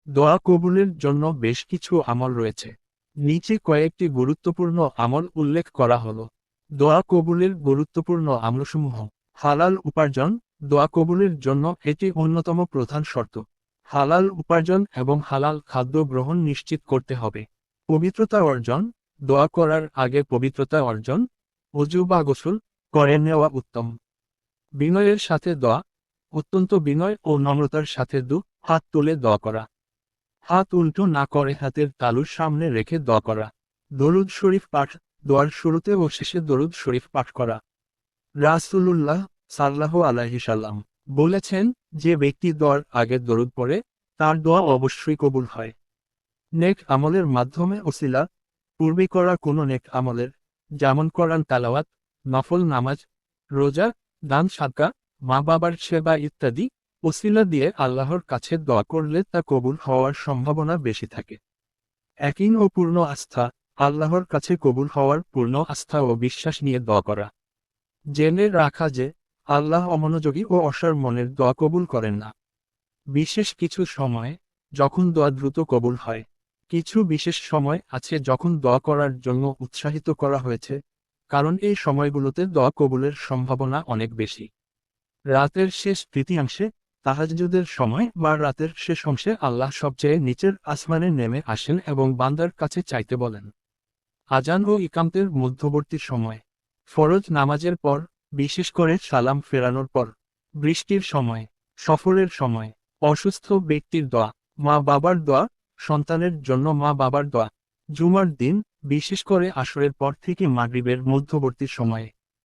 দোয়া কবুলের জন্য বেশ কিছু আমল রয়েছে। নিচে কয়েকটি গুরুত্বপূর্ণ আমল উল্লেখ করা হলো। দোয়া কবুলের গুরুত্বপূর্ণ আমলসমূহ: হালাল উপার্জন। দোয়া কবুলের জন্য এটি অন্যতম প্রধান শর্ত। হালাল উপার্জন এবং হালাল খাদ্য গ্রহণ নিশ্চিত করতে হবে। পবিত্রতা অর্জন। দোয়া করার আগে পবিত্রতা অর্জন, ওযু বা গোসল করে নেওয়া উত্তম। বিনয়ের সাথে দোয়া। অত্যন্ত বিনয় ও নম্রতার সাথে হাত তুলে দোয়া করা। হাত উল্টো না করে হাতের তালুর সামনে রেখে দোয়া করা। দরুদ শরীফ পাঠ। দোয়ার শুরুতে ও শেষে দরুদ শরীফ পাঠ করা। রাসূলুল্লাহ সাল্লাল্লাহু আলাইহি সাল্লাম বলেছেন, যে ব্যক্তি দোয়ার আগে দরুদ পড়ে তার দোয়া অবশ্যই কবুল হয়। নেক আমলের মাধ্যমে ওসিলা। পূর্বে করা কোনো নেক আমলের, যেমন কোরআন তেলাওয়াত, নফল নামাজ, রোজা, দান সাদকা, মা বাবার সেবা ইত্যাদি, ওসিলা দিয়ে আল্লাহর কাছে দোয়া করলে তা কবুল হওয়ার সম্ভাবনা বেশি থাকে। একই ও পূর্ণ আস্থা। আল্লাহর কাছে কবুল হওয়ার পূর্ণ আস্থা ও বিশ্বাস নিয়ে দোয়া করা। জেনে রাখা যে, আল্লাহ অমনোযোগী ও অসার মনের দোয়া কবুল করেন না। বিশেষ কিছু সময়ে যখন দোয়া দ্রুত কবুল হয়। কিছু বিশেষ সময় আছে যখন দোয়া করার জন্য উৎসাহিত করা হয়েছে, কারণ এই সময়গুলোতে দোয়া কবুলের সম্ভাবনা অনেক বেশি। রাতের শেষ তৃতীয়াংশে, তাহাজ্জুদের সময় বা রাতের শেষ অংশে আল্লাহ সবচেয়ে নিচের আসমানে নেমে আসেন এবং বান্দার কাছে চাইতে বলেন। আজান ও ইকামতের মধ্যবর্তী সময়, ফরজ নামাজের পর, বিশেষ করে সালাম ফেরানোর পর, বৃষ্টির সময়, সফরের সময়, অসুস্থ ব্যক্তির দোয়া, মা বাবার দোয়া, সন্তানের জন্য মা বাবার দোয়া, জুমার দিন, বিশেষ করে আসরের পর থেকে মাগরিবের মধ্যবর্তী সময়ে।